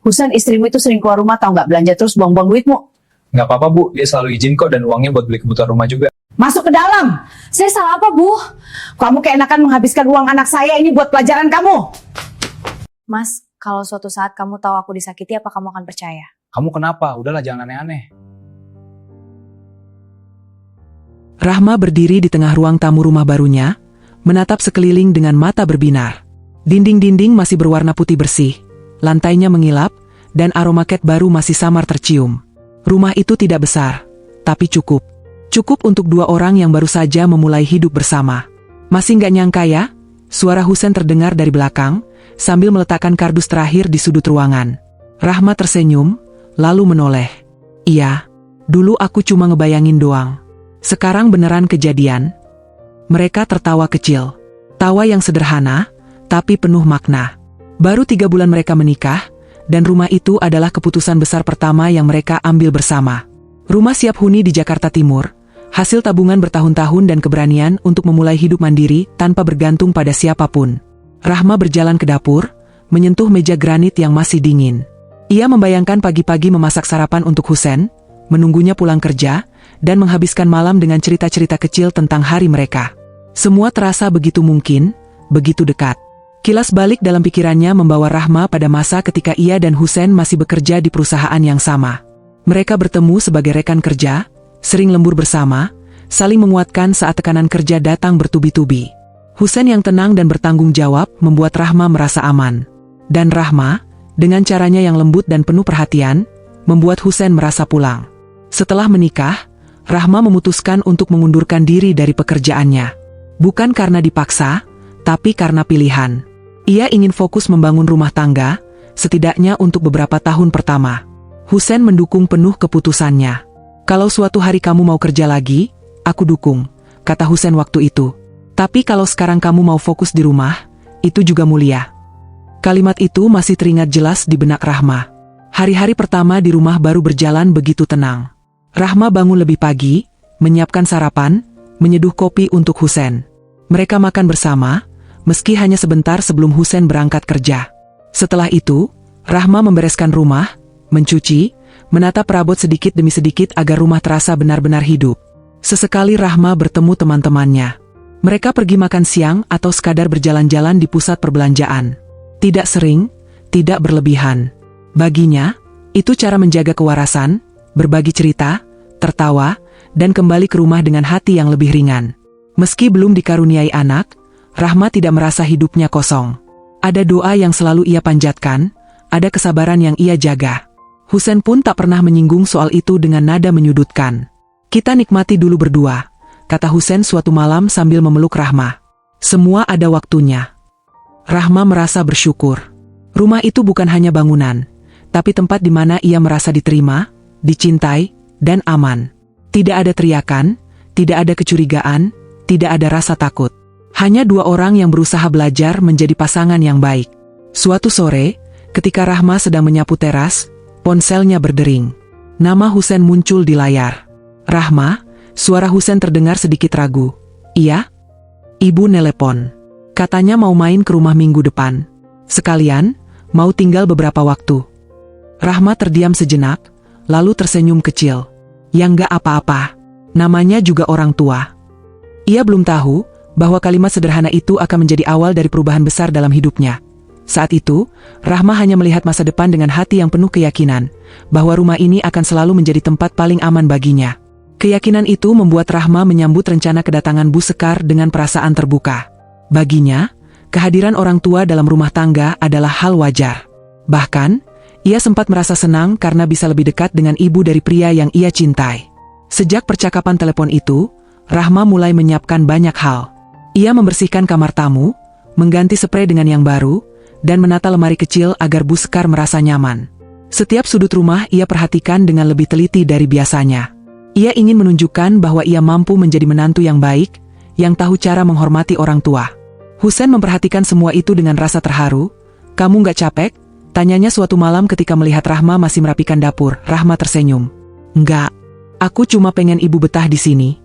Husen, istrimu itu sering keluar rumah, tahu nggak, belanja terus buang-buang duitmu. Nggak apa-apa Bu, dia selalu izin kok dan uangnya buat beli kebutuhan rumah juga. Masuk ke dalam. Saya salah apa, Bu? Kamu keenakan menghabiskan uang anak saya ini buat pelajaran kamu. Mas, kalau suatu saat kamu tahu aku disakiti, apa kamu akan percaya? Kamu kenapa? Udahlah jangan aneh-aneh. Rahma berdiri di tengah ruang tamu rumah barunya, menatap sekeliling dengan mata berbinar. Dinding-dinding masih berwarna putih bersih, lantainya mengilap, dan aroma cat baru masih samar tercium. Rumah itu tidak besar, tapi cukup. Cukup untuk dua orang yang baru saja memulai hidup bersama. Masih nggak nyangka ya? Suara Husen terdengar dari belakang, sambil meletakkan kardus terakhir di sudut ruangan. Rahma tersenyum, lalu menoleh. Iya, dulu aku cuma ngebayangin doang. Sekarang beneran kejadian. Mereka tertawa kecil. Tawa yang sederhana, tapi penuh makna. Baru 3 bulan mereka menikah, dan rumah itu adalah keputusan besar pertama yang mereka ambil bersama. Rumah siap huni di Jakarta Timur, hasil tabungan bertahun-tahun dan keberanian untuk memulai hidup mandiri tanpa bergantung pada siapapun. Rahma berjalan ke dapur, menyentuh meja granit yang masih dingin. Ia membayangkan pagi-pagi memasak sarapan untuk Husen, menunggunya pulang kerja, dan menghabiskan malam dengan cerita-cerita kecil tentang hari mereka. Semua terasa begitu mungkin, begitu dekat. Kilas balik dalam pikirannya membawa Rahma pada masa ketika ia dan Husen masih bekerja di perusahaan yang sama. Mereka bertemu sebagai rekan kerja, sering lembur bersama, saling menguatkan saat tekanan kerja datang bertubi-tubi. Husen yang tenang dan bertanggung jawab membuat Rahma merasa aman. Dan Rahma, dengan caranya yang lembut dan penuh perhatian, membuat Husen merasa pulang. Setelah menikah, Rahma memutuskan untuk mengundurkan diri dari pekerjaannya. Bukan karena dipaksa, tapi karena pilihan. Ia ingin fokus membangun rumah tangga, setidaknya untuk beberapa tahun pertama. Husen mendukung penuh keputusannya. Kalau suatu hari kamu mau kerja lagi, aku dukung, kata Husen waktu itu. Tapi kalau sekarang kamu mau fokus di rumah, itu juga mulia. Kalimat itu masih teringat jelas di benak Rahma. Hari-hari pertama di rumah baru berjalan begitu tenang. Rahma bangun lebih pagi, menyiapkan sarapan, menyeduh kopi untuk Husen. Mereka makan bersama, meski hanya sebentar sebelum Husen berangkat kerja. Setelah itu, Rahma membereskan rumah, mencuci, menata perabot sedikit demi sedikit agar rumah terasa benar-benar hidup. Sesekali Rahma bertemu teman-temannya. Mereka pergi makan siang atau sekadar berjalan-jalan di pusat perbelanjaan. Tidak sering, tidak berlebihan. Baginya, itu cara menjaga kewarasan, berbagi cerita, tertawa, dan kembali ke rumah dengan hati yang lebih ringan. Meski belum dikaruniai anak, Rahma tidak merasa hidupnya kosong. Ada doa yang selalu ia panjatkan, ada kesabaran yang ia jaga. Husen pun tak pernah menyinggung soal itu dengan nada menyudutkan. Kita nikmati dulu berdua, kata Husen suatu malam sambil memeluk Rahma. Semua ada waktunya. Rahma merasa bersyukur. Rumah itu bukan hanya bangunan, tapi tempat di mana ia merasa diterima, dicintai, dan aman. Tidak ada teriakan, tidak ada kecurigaan, tidak ada rasa takut. Hanya dua orang yang berusaha belajar menjadi pasangan yang baik. Suatu sore, ketika Rahma sedang menyapu teras, ponselnya berdering. Nama Husen muncul di layar. Rahma, suara Husen terdengar sedikit ragu. Iya? Ibu nelepon. Katanya mau main ke rumah minggu depan. Sekalian, mau tinggal beberapa waktu. Rahma terdiam sejenak, lalu tersenyum kecil. Ya nggak apa-apa. Namanya juga orang tua. Ia belum tahu bahwa kalimat sederhana itu akan menjadi awal dari perubahan besar dalam hidupnya. Saat itu, Rahma hanya melihat masa depan dengan hati yang penuh keyakinan, bahwa rumah ini akan selalu menjadi tempat paling aman baginya. Keyakinan itu membuat Rahma menyambut rencana kedatangan Bu Sekar dengan perasaan terbuka. Baginya, kehadiran orang tua dalam rumah tangga adalah hal wajar. Bahkan, ia sempat merasa senang karena bisa lebih dekat dengan ibu dari pria yang ia cintai. Sejak percakapan telepon itu, Rahma mulai menyiapkan banyak hal. Ia membersihkan kamar tamu, mengganti sprei dengan yang baru, dan menata lemari kecil agar Bu Sekar merasa nyaman. Setiap sudut rumah ia perhatikan dengan lebih teliti dari biasanya. Ia ingin menunjukkan bahwa ia mampu menjadi menantu yang baik, yang tahu cara menghormati orang tua. Husen memperhatikan semua itu dengan rasa terharu. Kamu nggak capek? Tanyanya suatu malam ketika melihat Rahma masih merapikan dapur. Rahma tersenyum. Enggak, aku cuma pengen ibu betah di sini.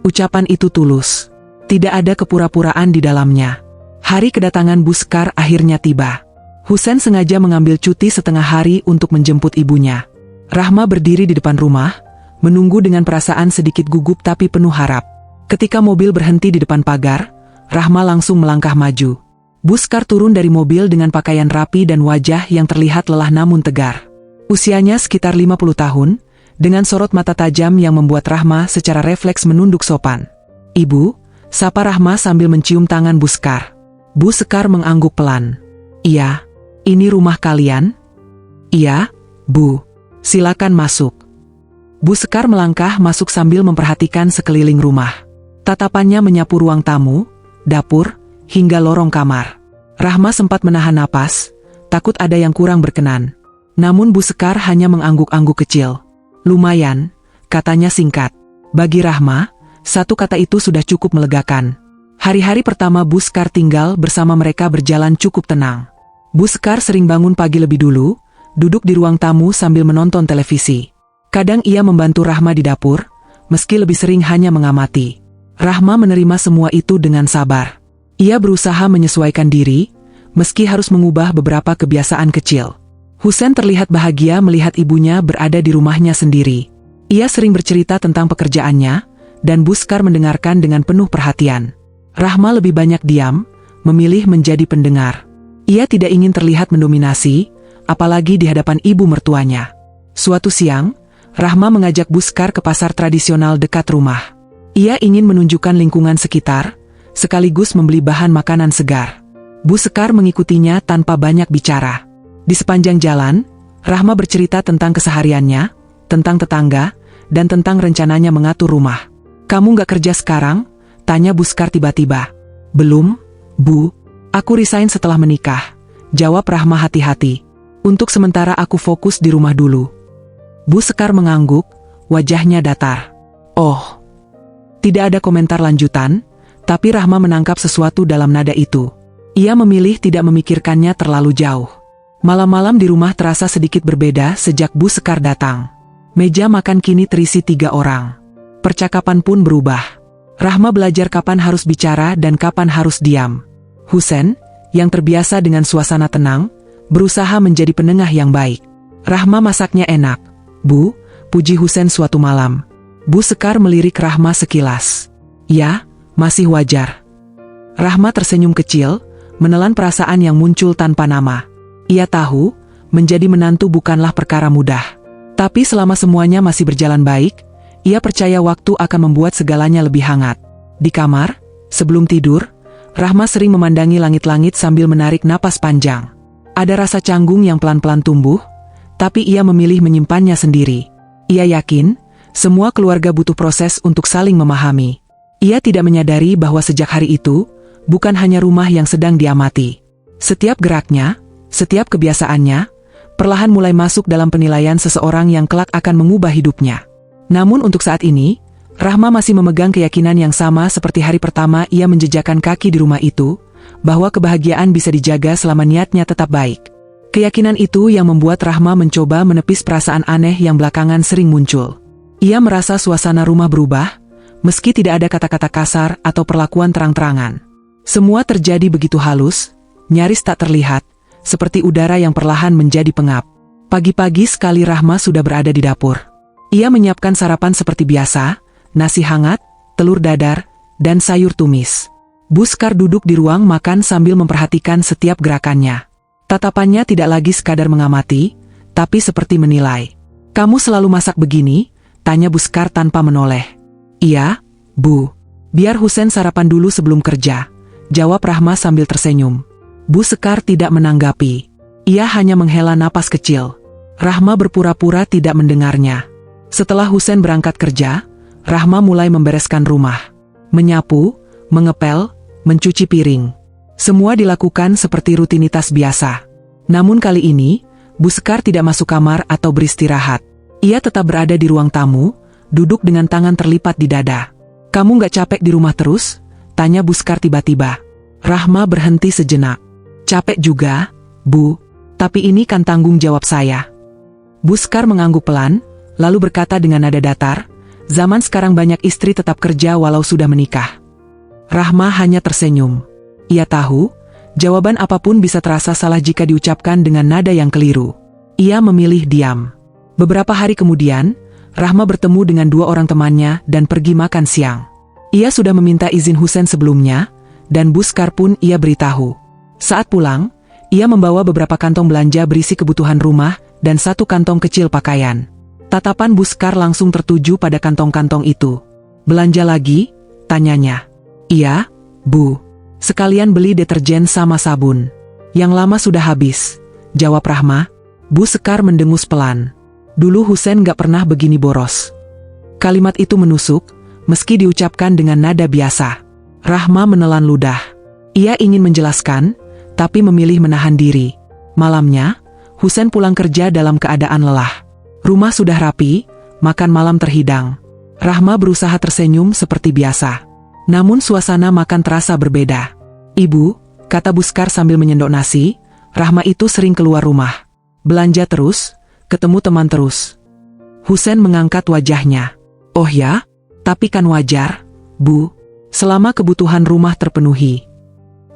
Ucapan itu tulus. Tidak ada kepura-puraan di dalamnya. Hari kedatangan Bu Sekar akhirnya tiba. Husen sengaja mengambil cuti setengah hari untuk menjemput ibunya. Rahma berdiri di depan rumah, menunggu dengan perasaan sedikit gugup tapi penuh harap. Ketika mobil berhenti di depan pagar, Rahma langsung melangkah maju. Buskar turun dari mobil dengan pakaian rapi dan wajah yang terlihat lelah namun tegar. Usianya sekitar 50 tahun, dengan sorot mata tajam yang membuat Rahma secara refleks menunduk sopan. "Ibu," sapa Rahma sambil mencium tangan Buskar. Buskar mengangguk pelan. "Iya, ini rumah kalian?" "Iya, Bu. Silakan masuk." Buskar melangkah masuk sambil memperhatikan sekeliling rumah. Tatapannya menyapu ruang tamu, dapur, hingga lorong kamar. Rahma sempat menahan napas, takut ada yang kurang berkenan. Namun Buskar hanya mengangguk-angguk kecil. "Lumayan," katanya singkat. Bagi Rahma, satu kata itu sudah cukup melegakan. Hari-hari pertama Buskar tinggal bersama mereka berjalan cukup tenang. Buskar sering bangun pagi lebih dulu, duduk di ruang tamu sambil menonton televisi. Kadang ia membantu Rahma di dapur, meski lebih sering hanya mengamati. Rahma menerima semua itu dengan sabar. Ia berusaha menyesuaikan diri, meski harus mengubah beberapa kebiasaan kecil. Husen terlihat bahagia melihat ibunya berada di rumahnya sendiri. Ia sering bercerita tentang pekerjaannya, dan Buskar mendengarkan dengan penuh perhatian. Rahma lebih banyak diam, memilih menjadi pendengar. Ia tidak ingin terlihat mendominasi, apalagi di hadapan ibu mertuanya. Suatu siang, Rahma mengajak Buskar ke pasar tradisional dekat rumah. Ia ingin menunjukkan lingkungan sekitar, sekaligus membeli bahan makanan segar. Buskar mengikutinya tanpa banyak bicara. Di sepanjang jalan, Rahma bercerita tentang kesehariannya, tentang tetangga, dan tentang rencananya mengatur rumah. "Kamu gak kerja sekarang?" tanya Buskar tiba-tiba. "Belum, Bu. Aku resign setelah menikah," jawab Rahma hati-hati. "Untuk sementara aku fokus di rumah dulu." Buskar mengangguk, wajahnya datar. "Oh." Tidak ada komentar lanjutan, tapi Rahma menangkap sesuatu dalam nada itu. Ia memilih tidak memikirkannya terlalu jauh. Malam-malam di rumah terasa sedikit berbeda sejak Buskar datang. Meja makan kini terisi 3 orang. Percakapan pun berubah. Rahma belajar kapan harus bicara dan kapan harus diam. Husen, yang terbiasa dengan suasana tenang, berusaha menjadi penengah yang baik. "Rahma masaknya enak, Bu," puji Husen suatu malam. Buskar melirik Rahma sekilas. "Ya, masih wajar." Rahma tersenyum kecil, menelan perasaan yang muncul tanpa nama. Ia tahu, menjadi menantu bukanlah perkara mudah. Tapi selama semuanya masih berjalan baik, ia percaya waktu akan membuat segalanya lebih hangat. Di kamar, sebelum tidur, Rahma sering memandangi langit-langit sambil menarik napas panjang. Ada rasa canggung yang pelan-pelan tumbuh, tapi ia memilih menyimpannya sendiri. Ia yakin, semua keluarga butuh proses untuk saling memahami. Ia tidak menyadari bahwa sejak hari itu, bukan hanya rumah yang sedang diamati. Setiap geraknya, setiap kebiasaannya, perlahan mulai masuk dalam penilaian seseorang yang kelak akan mengubah hidupnya. Namun untuk saat ini, Rahma masih memegang keyakinan yang sama seperti hari pertama ia menjejakkan kaki di rumah itu, bahwa kebahagiaan bisa dijaga selama niatnya tetap baik. Keyakinan itu yang membuat Rahma mencoba menepis perasaan aneh yang belakangan sering muncul. Ia merasa suasana rumah berubah, meski tidak ada kata-kata kasar atau perlakuan terang-terangan. Semua terjadi begitu halus, nyaris tak terlihat, seperti udara yang perlahan menjadi pengap. Pagi-pagi sekali Rahma sudah berada di dapur. Ia menyiapkan sarapan seperti biasa, nasi hangat, telur dadar, dan sayur tumis. Buskar duduk di ruang makan sambil memperhatikan setiap gerakannya. Tatapannya tidak lagi sekadar mengamati, tapi seperti menilai. "Kamu selalu masak begini?" tanya Buskar tanpa menoleh. "Iya, Bu. Biar Husen sarapan dulu sebelum kerja," jawab Rahma sambil tersenyum. Buskar tidak menanggapi. Ia hanya menghela napas kecil. Rahma berpura-pura tidak mendengarnya. Setelah Husen berangkat kerja, Rahma mulai membereskan rumah. Menyapu, mengepel, mencuci piring. Semua dilakukan seperti rutinitas biasa. Namun kali ini, Buskar tidak masuk kamar atau beristirahat. Ia tetap berada di ruang tamu, duduk dengan tangan terlipat di dada. "Kamu gak capek di rumah terus?" tanya Buskar tiba-tiba. Rahma berhenti sejenak. "Capek juga, Bu. Tapi ini kan tanggung jawab saya." Buskar mengangguk pelan, lalu berkata dengan nada datar, "Zaman sekarang banyak istri tetap kerja walau sudah menikah." Rahma hanya tersenyum. Ia tahu, Jawaban apapun bisa terasa salah jika diucapkan dengan nada yang keliru. Ia memilih diam. Beberapa hari kemudian, Rahma bertemu dengan dua orang temannya dan pergi makan siang. Ia sudah meminta izin Husen sebelumnya, dan Buskar pun ia beritahu. Saat pulang, ia membawa beberapa kantong belanja berisi kebutuhan rumah dan satu kantong kecil pakaian. Tatapan Buskar langsung tertuju pada kantong-kantong itu. "Belanja lagi?" tanyanya. "Iya, Bu. Sekalian beli deterjen sama sabun. Yang lama sudah habis," jawab Rahma. Buskar mendengus pelan. Dulu Husen gak pernah begini boros. Kalimat itu menusuk, meski diucapkan dengan nada biasa. Rahma menelan ludah. Ia ingin menjelaskan, tapi memilih menahan diri. Malamnya, Husen pulang kerja dalam keadaan lelah. Rumah sudah rapi, makan malam terhidang. Rahma berusaha tersenyum seperti biasa. Namun suasana makan terasa berbeda. "Ibu," kata Buskar sambil menyendok nasi, "Rahma itu sering keluar rumah. Belanja terus, ketemu teman terus." Husen mengangkat wajahnya. "Oh ya? Tapi kan wajar, Bu, selama kebutuhan rumah terpenuhi."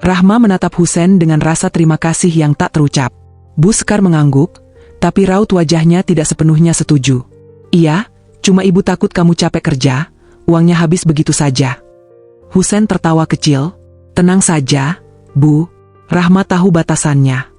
Rahma menatap Husen dengan rasa terima kasih yang tak terucap. Buskar mengangguk, tapi raut wajahnya tidak sepenuhnya setuju. "Iya, cuma ibu takut kamu capek kerja, uangnya habis begitu saja." Husen tertawa kecil. "Tenang saja, Bu, Rahma tahu batasannya."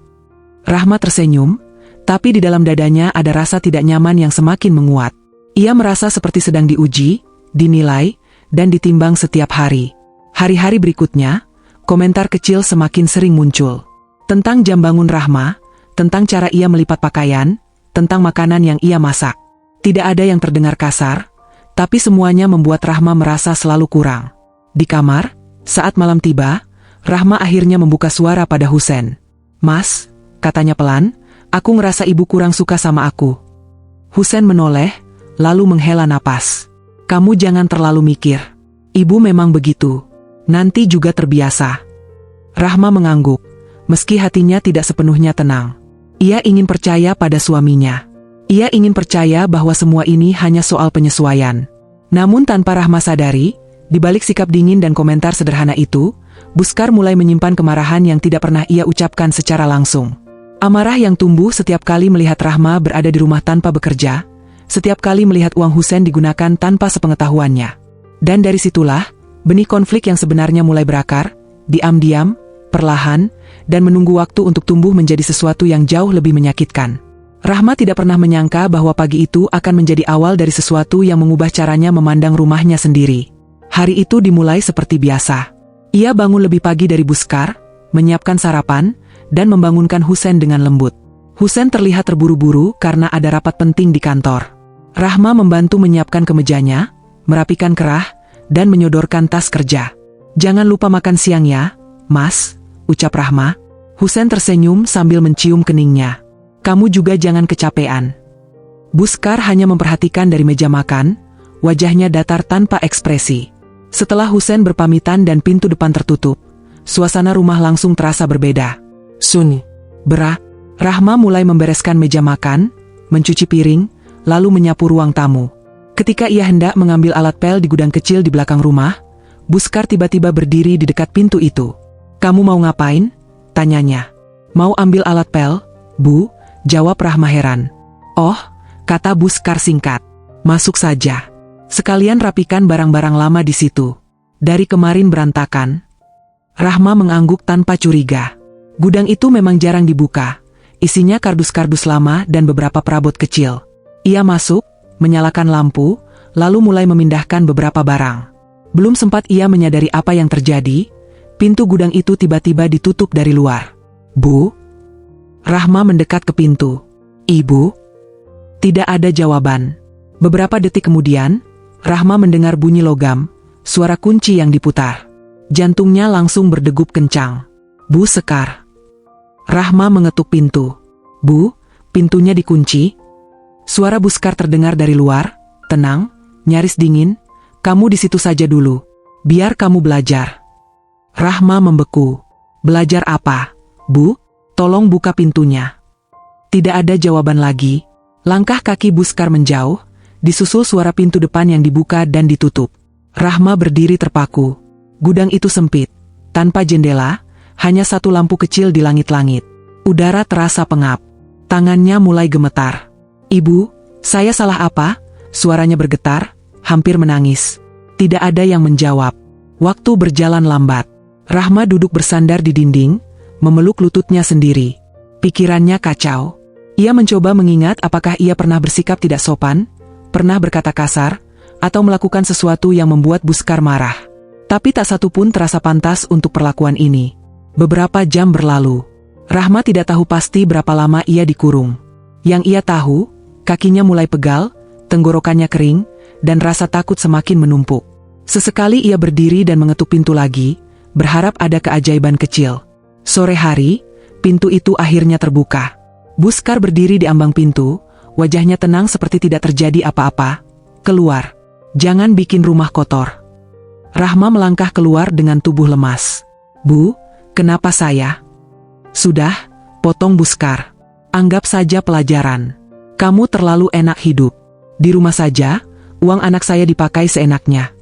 Rahma tersenyum, tapi di dalam dadanya ada rasa tidak nyaman yang semakin menguat. Ia merasa seperti sedang diuji, dinilai, dan ditimbang setiap hari. Hari-hari berikutnya, komentar kecil semakin sering muncul. Tentang jam bangun Rahma, tentang cara ia melipat pakaian, tentang makanan yang ia masak. Tidak ada yang terdengar kasar, tapi semuanya membuat Rahma merasa selalu kurang. Di kamar, saat malam tiba, Rahma akhirnya membuka suara pada Husen. "Mas," katanya pelan, "aku ngerasa ibu kurang suka sama aku." Husen menoleh, lalu menghela napas. "Kamu jangan terlalu mikir. Ibu memang begitu. Nanti juga terbiasa." Rahma mengangguk, meski hatinya tidak sepenuhnya tenang. Ia ingin percaya pada suaminya. Ia ingin percaya bahwa semua ini hanya soal penyesuaian. Namun tanpa Rahma sadari, di balik sikap dingin dan komentar sederhana itu, Buskar mulai menyimpan kemarahan yang tidak pernah ia ucapkan secara langsung. Amarah yang tumbuh setiap kali melihat Rahma berada di rumah tanpa bekerja, setiap kali melihat uang Husen digunakan tanpa sepengetahuannya. Dan dari situlah, benih konflik yang sebenarnya mulai berakar, diam-diam, perlahan, dan menunggu waktu untuk tumbuh menjadi sesuatu yang jauh lebih menyakitkan. Rahma tidak pernah menyangka bahwa pagi itu akan menjadi awal dari sesuatu yang mengubah caranya memandang rumahnya sendiri. Hari itu dimulai seperti biasa. Ia bangun lebih pagi dari Buskar, menyiapkan sarapan, dan membangunkan Husen dengan lembut. Husen terlihat terburu-buru karena ada rapat penting di kantor. Rahma membantu menyiapkan kemejanya, merapikan kerah, dan menyodorkan tas kerja. "Jangan lupa makan siang ya, Mas," ucap Rahma. Husen tersenyum sambil mencium keningnya. "Kamu juga jangan kecapean." Buskar hanya memperhatikan dari meja makan, wajahnya datar tanpa ekspresi. Setelah Husen berpamitan dan pintu depan tertutup, suasana rumah langsung terasa berbeda. "Sun, berak." Rahma mulai membereskan meja makan, mencuci piring, lalu menyapu ruang tamu. Ketika ia hendak mengambil alat pel di gudang kecil di belakang rumah, Buskar tiba-tiba berdiri di dekat pintu itu. "Kamu mau ngapain?" tanyanya. "Mau ambil alat pel, Bu," jawab Rahma heran. "Oh," kata Buskar singkat. "Masuk saja. Sekalian rapikan barang-barang lama di situ. Dari kemarin berantakan." Rahma mengangguk tanpa curiga. Gudang itu memang jarang dibuka. Isinya kardus-kardus lama dan beberapa perabot kecil. Ia masuk, menyalakan lampu, lalu mulai memindahkan beberapa barang. Belum sempat ia menyadari apa yang terjadi, pintu gudang itu tiba-tiba ditutup dari luar. "Bu?" Rahma mendekat ke pintu. "Ibu?" Tidak ada jawaban. Beberapa detik kemudian, Rahma mendengar bunyi logam, suara kunci yang diputar. Jantungnya langsung berdegup kencang. "Bu Sekar." Rahma mengetuk pintu. "Bu, pintunya dikunci." Suara Buskar terdengar dari luar, tenang, nyaris dingin. "Kamu di situ saja dulu. Biar kamu belajar." Rahma membeku. "Belajar apa, Bu? Tolong buka pintunya." Tidak ada jawaban lagi. Langkah kaki Buskar menjauh, disusul suara pintu depan yang dibuka dan ditutup. Rahma berdiri terpaku. Gudang itu sempit, tanpa jendela, hanya satu lampu kecil di langit-langit. Udara terasa pengap. Tangannya mulai gemetar. "Ibu, saya salah apa?" Suaranya bergetar, hampir menangis. Tidak ada yang menjawab. Waktu berjalan lambat. Rahma duduk bersandar di dinding, memeluk lututnya sendiri. Pikirannya kacau. Ia mencoba mengingat apakah ia pernah bersikap tidak sopan, pernah berkata kasar, atau melakukan sesuatu yang membuat Buskar marah. Tapi tak satu pun terasa pantas untuk perlakuan ini. Beberapa jam berlalu. Rahma tidak tahu pasti berapa lama ia dikurung. Yang ia tahu, kakinya mulai pegal, tenggorokannya kering, dan rasa takut semakin menumpuk. Sesekali ia berdiri dan mengetuk pintu lagi, berharap ada keajaiban kecil. Sore hari, pintu itu akhirnya terbuka. Buskar berdiri di ambang pintu, wajahnya tenang seperti tidak terjadi apa-apa. "Keluar. Jangan bikin rumah kotor." Rahma melangkah keluar dengan tubuh lemas. "Bu, kenapa saya?" "Sudah," potong Buskar. "Anggap saja pelajaran. Kamu terlalu enak hidup. Di rumah saja, uang anak saya dipakai seenaknya."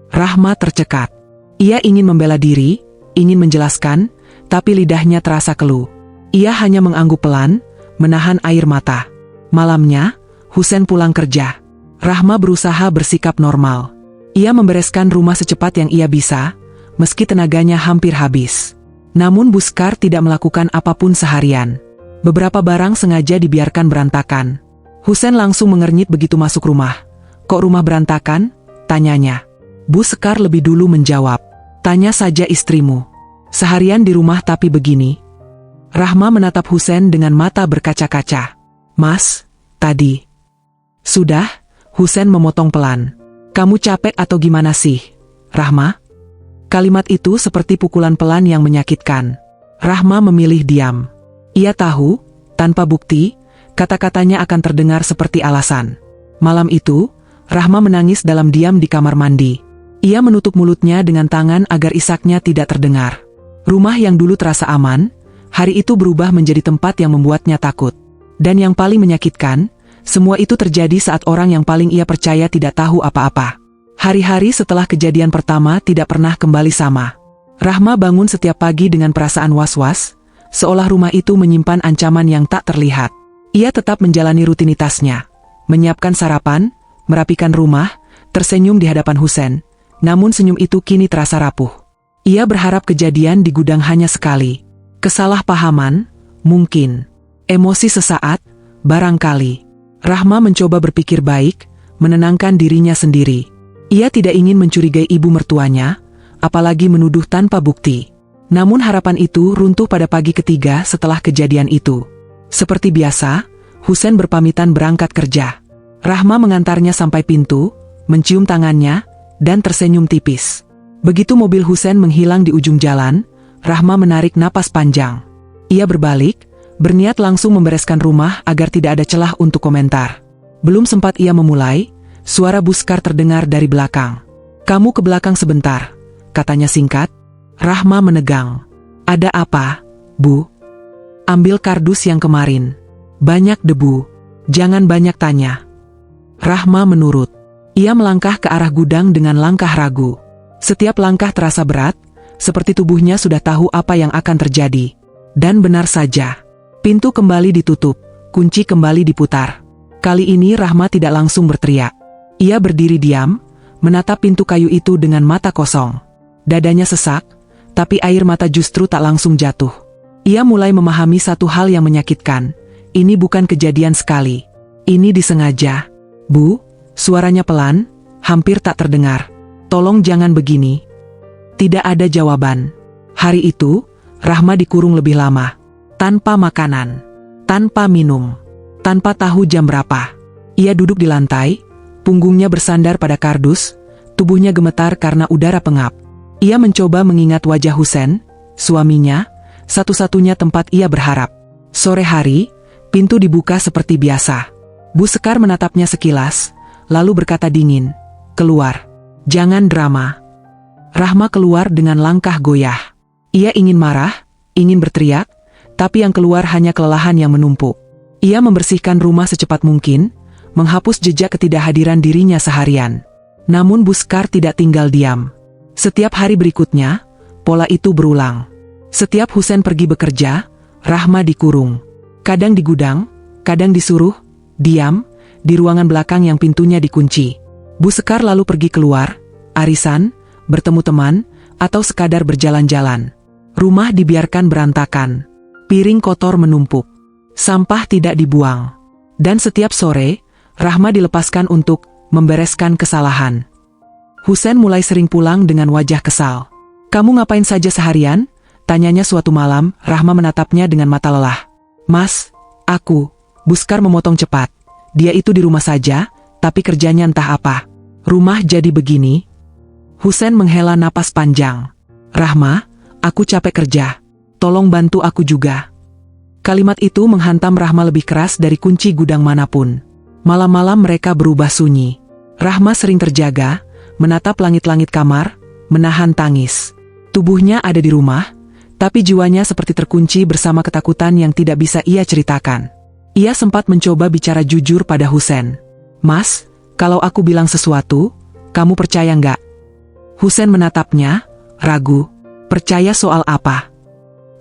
Rahma tercekat. Ia ingin membela diri, ingin menjelaskan, tapi lidahnya terasa keluh. Ia hanya mengangguk pelan, menahan air mata. Malamnya, Husen pulang kerja. Rahma berusaha bersikap normal. Ia membereskan rumah secepat yang ia bisa, meski tenaganya hampir habis. Namun Buskar tidak melakukan apapun seharian. Beberapa barang sengaja dibiarkan berantakan. Husen langsung mengernyit begitu masuk rumah. "Kok rumah berantakan?" tanyanya. Buskar lebih dulu menjawab. "Tanya saja istrimu. Seharian di rumah tapi begini." Rahma menatap Husen dengan mata berkaca-kaca. "Mas, tadi." "Sudah," Husen memotong pelan. "Kamu capek atau gimana sih, Rahma?" Kalimat itu seperti pukulan pelan yang menyakitkan. Rahma memilih diam. Ia tahu, tanpa bukti, kata-katanya akan terdengar seperti alasan. Malam itu, Rahma menangis dalam diam di kamar mandi. Ia menutup mulutnya dengan tangan agar isaknya tidak terdengar. Rumah yang dulu terasa aman, hari itu berubah menjadi tempat yang membuatnya takut. Dan yang paling menyakitkan, semua itu terjadi saat orang yang paling ia percaya tidak tahu apa-apa. Hari-hari setelah kejadian pertama tidak pernah kembali sama. Rahma bangun setiap pagi dengan perasaan was-was, seolah rumah itu menyimpan ancaman yang tak terlihat. Ia tetap menjalani rutinitasnya, menyiapkan sarapan, merapikan rumah, tersenyum di hadapan Husen. Namun senyum itu kini terasa rapuh. Ia berharap kejadian di gudang hanya sekali. Kesalahpahaman, mungkin. Emosi sesaat, barangkali. Rahma mencoba berpikir baik, menenangkan dirinya sendiri. Ia tidak ingin mencurigai ibu mertuanya, apalagi menuduh tanpa bukti. Namun harapan itu runtuh pada pagi ketiga setelah kejadian itu. Seperti biasa, Husen berpamitan berangkat kerja. Rahma mengantarnya sampai pintu, mencium tangannya, dan tersenyum tipis. Begitu mobil Husen menghilang di ujung jalan, Rahma menarik napas panjang. Ia berbalik, berniat langsung membereskan rumah agar tidak ada celah untuk komentar. Belum sempat ia memulai, suara Buskar terdengar dari belakang. "Kamu ke belakang sebentar," katanya singkat. Rahma menegang. "Ada apa, Bu?" "Ambil kardus yang kemarin. Banyak debu. Jangan banyak tanya." Rahma menurut. Ia melangkah ke arah gudang dengan langkah ragu. Setiap langkah terasa berat, seperti tubuhnya sudah tahu apa yang akan terjadi. Dan benar saja. Pintu kembali ditutup, kunci kembali diputar. Kali ini Rahma tidak langsung berteriak. Ia berdiri diam, menatap pintu kayu itu dengan mata kosong. Dadanya sesak, tapi air mata justru tak langsung jatuh. Ia mulai memahami satu hal yang menyakitkan. Ini bukan kejadian sekali. Ini disengaja. "Bu," suaranya pelan, hampir tak terdengar. "Tolong jangan begini." Tidak ada jawaban. Hari itu, Rahma dikurung lebih lama. Tanpa makanan, tanpa minum, tanpa tahu jam berapa. Ia duduk di lantai, punggungnya bersandar pada kardus, tubuhnya gemetar karena udara pengap. Ia mencoba mengingat wajah Husen, suaminya, satu-satunya tempat ia berharap. Sore hari, pintu dibuka seperti biasa. Buskar menatapnya sekilas, lalu berkata dingin, "Keluar. Jangan drama." Rahma keluar dengan langkah goyah. Ia ingin marah, ingin berteriak, tapi yang keluar hanya kelelahan yang menumpuk. Ia membersihkan rumah secepat mungkin, menghapus jejak ketidakhadiran dirinya seharian. Namun Buskar tidak tinggal diam. Setiap hari berikutnya, pola itu berulang. Setiap Husen pergi bekerja, Rahma dikurung. Kadang di gudang, kadang disuruh diam di ruangan belakang yang pintunya dikunci. Bu Sekar lalu pergi keluar, arisan, bertemu teman, atau sekadar berjalan-jalan. Rumah dibiarkan berantakan. Piring kotor menumpuk. Sampah tidak dibuang. Dan setiap sore, Rahma dilepaskan untuk membereskan kesalahan. Husen mulai sering pulang dengan wajah kesal. "Kamu ngapain saja seharian?" tanyanya suatu malam. Rahma menatapnya dengan mata lelah. "Mas, aku..." Buskar memotong cepat. "Dia itu di rumah saja, tapi kerjanya entah apa. Rumah jadi begini." Husen menghela napas panjang. "Rahma, aku capek kerja. Tolong bantu aku juga." Kalimat itu menghantam Rahma lebih keras dari kunci gudang manapun. Malam-malam mereka berubah sunyi. Rahma sering terjaga, menatap langit-langit kamar, menahan tangis. Tubuhnya ada di rumah, tapi jiwanya seperti terkunci bersama ketakutan yang tidak bisa ia ceritakan. Ia sempat mencoba bicara jujur pada Husen. "Mas, kalau aku bilang sesuatu, kamu percaya nggak?" Husen menatapnya, ragu. "Percaya soal apa?"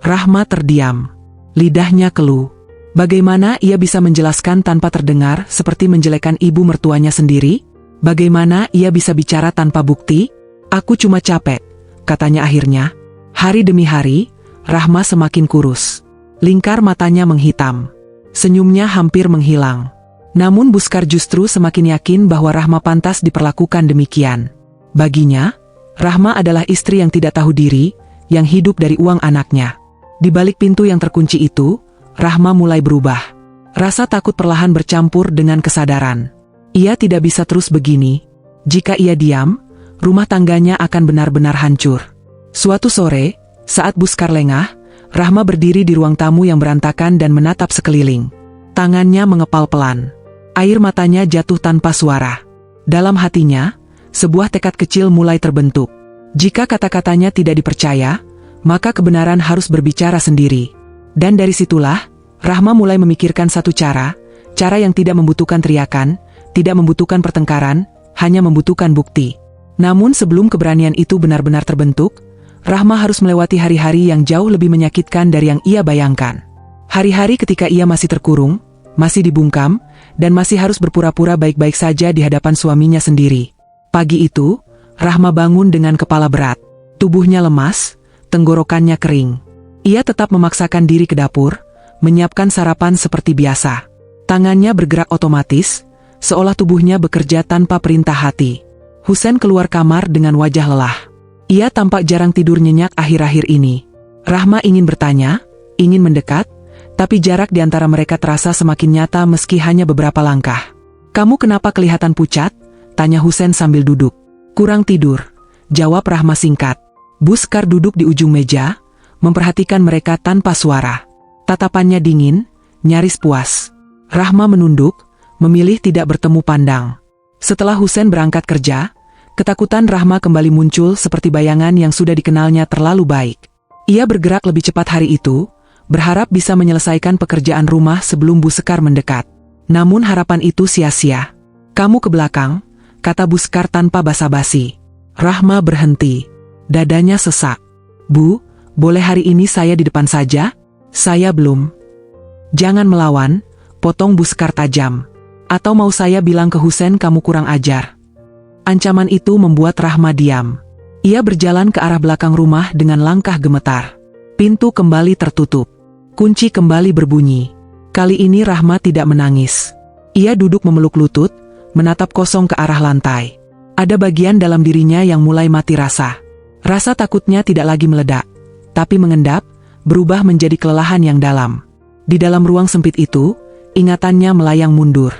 Rahma terdiam. Lidahnya keluh. Bagaimana ia bisa menjelaskan tanpa terdengar seperti menjelekkan ibu mertuanya sendiri? Bagaimana ia bisa bicara tanpa bukti? "Aku cuma capek," katanya akhirnya. Hari demi hari, Rahma semakin kurus. Lingkar matanya menghitam. Senyumnya hampir menghilang. Namun Buskar justru semakin yakin bahwa Rahma pantas diperlakukan demikian. Baginya, Rahma adalah istri yang tidak tahu diri, yang hidup dari uang anaknya. Di balik pintu yang terkunci itu, Rahma mulai berubah. Rasa takut perlahan bercampur dengan kesadaran. Ia tidak bisa terus begini. Jika ia diam, rumah tangganya akan benar-benar hancur. Suatu sore, saat Buskar lengah, Rahma berdiri di ruang tamu yang berantakan dan menatap sekeliling. Tangannya mengepal pelan. Air matanya jatuh tanpa suara. Dalam hatinya, sebuah tekad kecil mulai terbentuk. Jika kata-katanya tidak dipercaya, maka kebenaran harus berbicara sendiri. Dan dari situlah, Rahma mulai memikirkan satu cara yang tidak membutuhkan teriakan, tidak membutuhkan pertengkaran, hanya membutuhkan bukti. Namun sebelum keberanian itu benar-benar terbentuk, Rahma harus melewati hari-hari yang jauh lebih menyakitkan dari yang ia bayangkan. Hari-hari ketika ia masih terkurung, masih dibungkam, dan masih harus berpura-pura baik-baik saja di hadapan suaminya sendiri. Pagi itu, Rahma bangun dengan kepala berat. Tubuhnya lemas, tenggorokannya kering. Ia tetap memaksakan diri ke dapur, menyiapkan sarapan seperti biasa. Tangannya bergerak otomatis, seolah tubuhnya bekerja tanpa perintah hati. Husen keluar kamar dengan wajah lelah. Ia tampak jarang tidur nyenyak akhir-akhir ini. Rahma ingin bertanya, ingin mendekat, tapi jarak di antara mereka terasa semakin nyata meski hanya beberapa langkah. "Kamu kenapa kelihatan pucat?" tanya Husen sambil duduk. "Kurang tidur," jawab Rahma singkat. Buskar duduk di ujung meja, memperhatikan mereka tanpa suara. Tatapannya dingin, nyaris puas. Rahma menunduk, memilih tidak bertemu pandang. Setelah Husen berangkat kerja, ketakutan Rahma kembali muncul seperti bayangan yang sudah dikenalnya terlalu baik. Ia bergerak lebih cepat hari itu, berharap bisa menyelesaikan pekerjaan rumah sebelum Bu Sekar mendekat. Namun harapan itu sia-sia. "Kamu ke belakang," kata Buskar tanpa basa-basi. Rahma berhenti. Dadanya sesak. "Bu, boleh hari ini saya di depan saja? Saya belum." "Jangan melawan," potong Buskar tajam. "Atau mau saya bilang ke Husen kamu kurang ajar?" Ancaman itu membuat Rahma diam. Ia berjalan ke arah belakang rumah dengan langkah gemetar. Pintu kembali tertutup. Kunci kembali berbunyi. Kali ini Rahma tidak menangis. Ia duduk memeluk lutut, menatap kosong ke arah lantai. Ada bagian dalam dirinya yang mulai mati rasa. Rasa takutnya tidak lagi meledak, tapi mengendap, berubah menjadi kelelahan yang dalam. Di dalam ruang sempit itu, ingatannya melayang mundur.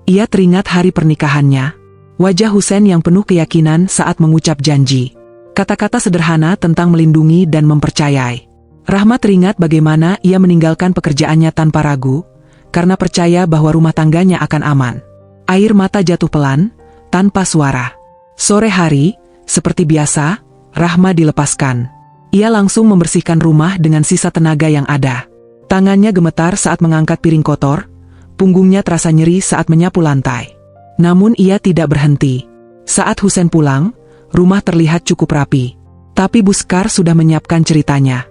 Ia teringat hari pernikahannya. Wajah Husen yang penuh keyakinan saat mengucap janji. Kata-kata sederhana tentang melindungi dan mempercayai. Rahma teringat bagaimana ia meninggalkan pekerjaannya tanpa ragu, karena percaya bahwa rumah tangganya akan aman. Air mata jatuh pelan, tanpa suara. Sore hari, seperti biasa, Rahma dilepaskan. Ia langsung membersihkan rumah dengan sisa tenaga yang ada. Tangannya gemetar saat mengangkat piring kotor, punggungnya terasa nyeri saat menyapu lantai. Namun ia tidak berhenti. Saat Husen pulang, rumah terlihat cukup rapi. Tapi Buskar sudah menyiapkan ceritanya.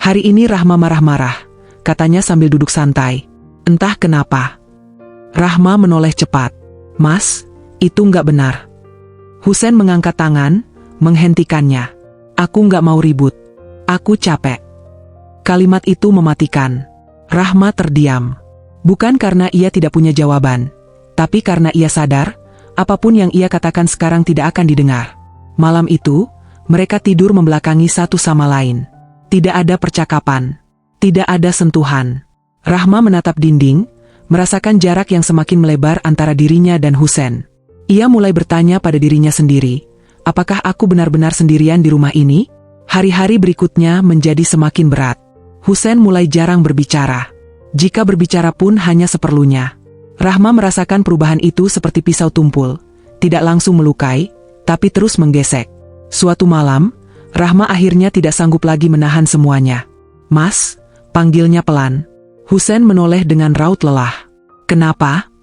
Hari ini Rahma marah-marah, katanya sambil duduk santai. Entah kenapa. Rahma menoleh cepat. Mas, itu nggak benar. Husen mengangkat tangan, menghentikannya. Aku nggak mau ribut. Aku capek. Kalimat itu mematikan. Rahma terdiam. Bukan karena ia tidak punya jawaban, tapi karena ia sadar, apapun yang ia katakan sekarang tidak akan didengar. Malam itu, mereka tidur membelakangi satu sama lain. Tidak ada percakapan. Tidak ada sentuhan. Rahma menatap dinding, merasakan jarak yang semakin melebar antara dirinya dan Husen. Ia mulai bertanya pada dirinya sendiri, apakah aku benar-benar sendirian di rumah ini? Hari-hari berikutnya menjadi semakin berat. Husen mulai jarang berbicara. Jika berbicara pun hanya seperlunya. Rahma merasakan perubahan itu seperti pisau tumpul, tidak langsung melukai, tapi terus menggesek. Suatu malam, Rahma akhirnya tidak sanggup lagi menahan semuanya. Mas, panggilnya pelan. Husen menoleh dengan raut lelah. Kenapa?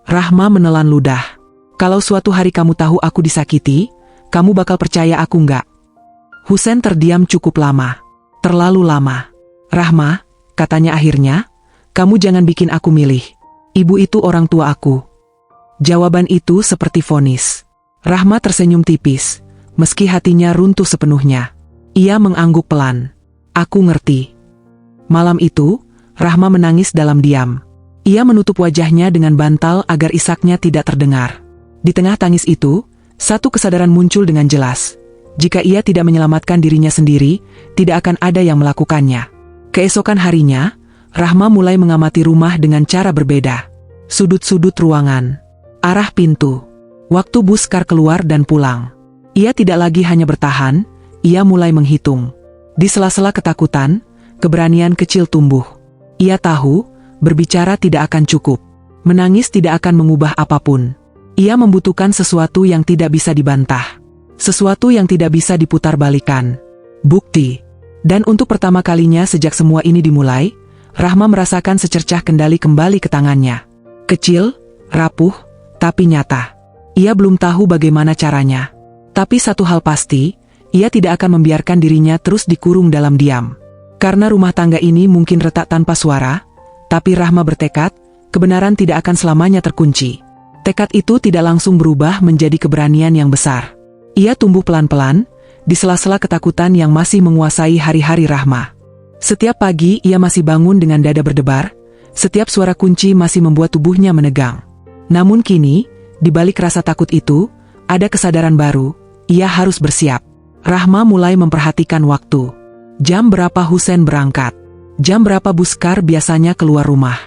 Rahma menelan ludah. Kalau suatu hari kamu tahu aku disakiti, kamu bakal percaya aku nggak? Husen terdiam cukup lama. Terlalu lama. Rahma, katanya akhirnya, kamu jangan bikin aku milih. Ibu itu orang tua aku. Jawaban itu seperti vonis. Rahma tersenyum tipis, meski hatinya runtuh sepenuhnya. Ia mengangguk pelan. Aku ngerti. Malam itu, Rahma menangis dalam diam. Ia menutup wajahnya dengan bantal agar isaknya tidak terdengar. Di tengah tangis itu, satu kesadaran muncul dengan jelas. Jika ia tidak menyelamatkan dirinya sendiri, tidak akan ada yang melakukannya. Keesokan harinya, Rahma mulai mengamati rumah dengan cara berbeda. Sudut-sudut ruangan, arah pintu, waktu Buskar keluar dan pulang. Ia tidak lagi hanya bertahan, ia mulai menghitung. Di sela-sela ketakutan, keberanian kecil tumbuh. Ia tahu, berbicara tidak akan cukup. Menangis tidak akan mengubah apapun. Ia membutuhkan sesuatu yang tidak bisa dibantah. Sesuatu yang tidak bisa diputarbalikkan. Bukti. Dan untuk pertama kalinya sejak semua ini dimulai, Rahma merasakan secercah kendali kembali ke tangannya. Kecil, rapuh, tapi nyata. Ia belum tahu bagaimana caranya. Tapi satu hal pasti, ia tidak akan membiarkan dirinya terus dikurung dalam diam. Karena rumah tangga ini mungkin retak tanpa suara, tapi Rahma bertekad, kebenaran tidak akan selamanya terkunci. Tekad itu tidak langsung berubah menjadi keberanian yang besar. Ia tumbuh pelan-pelan, di sela-sela ketakutan yang masih menguasai hari-hari Rahma. Setiap pagi ia masih bangun dengan dada berdebar, setiap suara kunci masih membuat tubuhnya menegang. Namun kini, di balik rasa takut itu, ada kesadaran baru, ia harus bersiap. Rahma mulai memperhatikan waktu. Jam berapa Husen berangkat? Jam berapa Buskar biasanya keluar rumah?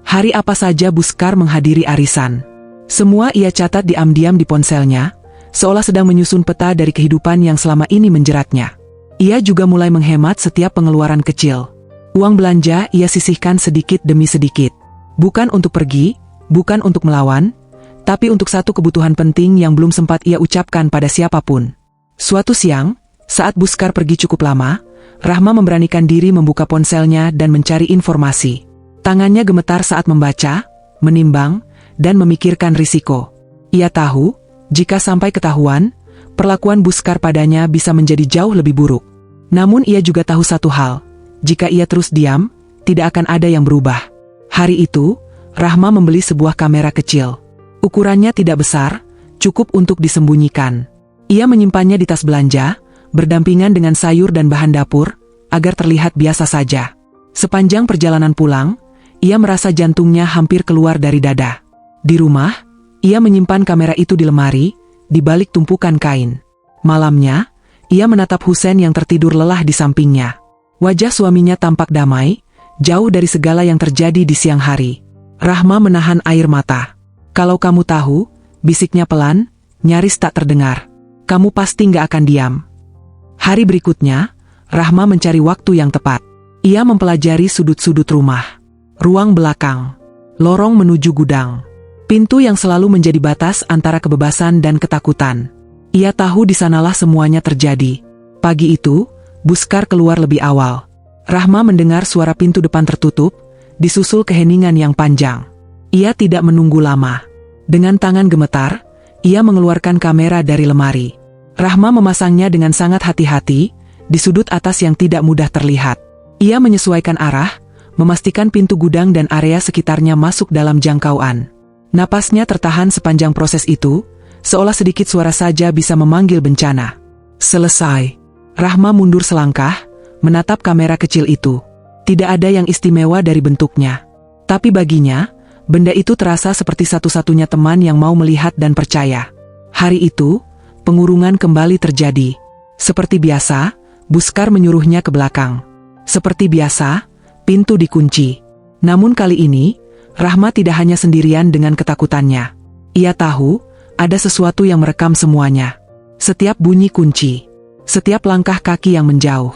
Hari apa saja Buskar menghadiri arisan? Semua ia catat diam-diam di ponselnya, seolah sedang menyusun peta dari kehidupan yang selama ini menjeratnya. Ia juga mulai menghemat setiap pengeluaran kecil. Uang belanja ia sisihkan sedikit demi sedikit. Bukan untuk pergi, bukan untuk melawan, tapi untuk satu kebutuhan penting yang belum sempat ia ucapkan pada siapapun. Suatu siang, saat Buskar pergi cukup lama, Rahma memberanikan diri membuka ponselnya dan mencari informasi. Tangannya gemetar saat membaca, menimbang, dan memikirkan risiko. Ia tahu, jika sampai ketahuan, perlakuan Buskar padanya bisa menjadi jauh lebih buruk. Namun ia juga tahu satu hal, jika ia terus diam, tidak akan ada yang berubah. Hari itu, Rahma membeli sebuah kamera kecil. Ukurannya tidak besar, cukup untuk disembunyikan. Ia menyimpannya di tas belanja, berdampingan dengan sayur dan bahan dapur, agar terlihat biasa saja. Sepanjang perjalanan pulang, ia merasa jantungnya hampir keluar dari dada. Di rumah, ia menyimpan kamera itu di lemari, di balik tumpukan kain. Malamnya, ia menatap Husen yang tertidur lelah di sampingnya. Wajah suaminya tampak damai, jauh dari segala yang terjadi di siang hari. Rahma menahan air mata. Kalau kamu tahu, bisiknya pelan, nyaris tak terdengar. Kamu pasti nggak akan diam. Hari berikutnya, Rahma mencari waktu yang tepat. Ia mempelajari sudut-sudut rumah. Ruang belakang. Lorong menuju gudang. Pintu yang selalu menjadi batas antara kebebasan dan ketakutan. Ia tahu di sanalah semuanya terjadi. Pagi itu, Buskar keluar lebih awal. Rahma mendengar suara pintu depan tertutup, disusul keheningan yang panjang. Ia tidak menunggu lama. Dengan tangan gemetar, ia mengeluarkan kamera dari lemari. Rahma memasangnya dengan sangat hati-hati, di sudut atas yang tidak mudah terlihat. Ia menyesuaikan arah, memastikan pintu gudang dan area sekitarnya masuk dalam jangkauan. Napasnya tertahan sepanjang proses itu, seolah sedikit suara saja bisa memanggil bencana. Selesai. Rahma mundur selangkah, menatap kamera kecil itu. Tidak ada yang istimewa dari bentuknya. Tapi baginya, benda itu terasa seperti satu-satunya teman yang mau melihat dan percaya. Hari itu, pengurungan kembali terjadi. Seperti biasa, Buskar menyuruhnya ke belakang. Seperti biasa, pintu dikunci. Namun kali ini, Rahma tidak hanya sendirian dengan ketakutannya. Ia tahu, ada sesuatu yang merekam semuanya. Setiap bunyi kunci. Setiap langkah kaki yang menjauh.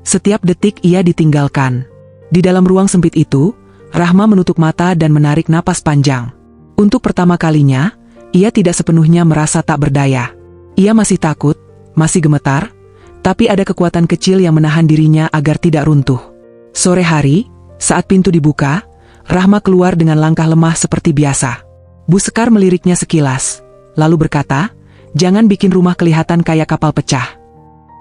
Setiap detik ia ditinggalkan. Di dalam ruang sempit itu, Rahma menutup mata dan menarik napas panjang. Untuk pertama kalinya, ia tidak sepenuhnya merasa tak berdaya. Ia masih takut, masih gemetar, tapi ada kekuatan kecil yang menahan dirinya agar tidak runtuh. Sore hari, saat pintu dibuka, Rahma keluar dengan langkah lemah seperti biasa. Buskar meliriknya sekilas, lalu berkata, "Jangan bikin rumah kelihatan kayak kapal pecah."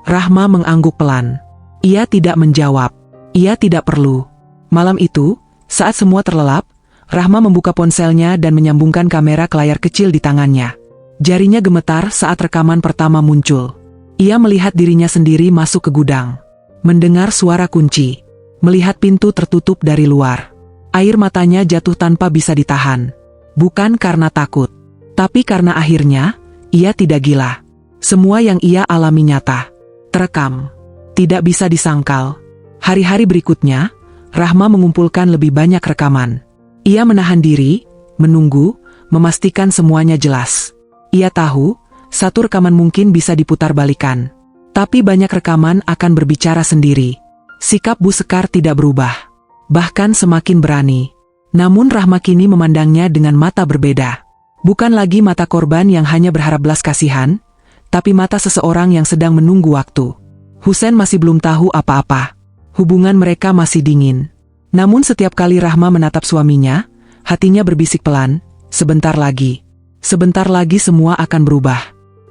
Rahma mengangguk pelan. Ia tidak menjawab. Ia tidak perlu. Malam itu, saat semua terlelap, Rahma membuka ponselnya dan menyambungkan kamera ke layar kecil di tangannya. Jarinya gemetar saat rekaman pertama muncul. Ia melihat dirinya sendiri masuk ke gudang. Mendengar suara kunci. Melihat pintu tertutup dari luar. Air matanya jatuh tanpa bisa ditahan. Bukan karena takut, tapi karena akhirnya, ia tidak gila. Semua yang ia alami nyata. Terekam. Tidak bisa disangkal. Hari-hari berikutnya, Rahma mengumpulkan lebih banyak rekaman. Ia menahan diri, menunggu, memastikan semuanya jelas. Ia tahu, satu rekaman mungkin bisa diputar balikan. Tapi banyak rekaman akan berbicara sendiri. Sikap Buskar tidak berubah. Bahkan semakin berani. Namun Rahma kini memandangnya dengan mata berbeda. Bukan lagi mata korban yang hanya berharap belas kasihan, tapi mata seseorang yang sedang menunggu waktu. Husen masih belum tahu apa-apa. Hubungan mereka masih dingin. Namun setiap kali Rahma menatap suaminya, hatinya berbisik pelan, sebentar lagi. Sebentar lagi semua akan berubah.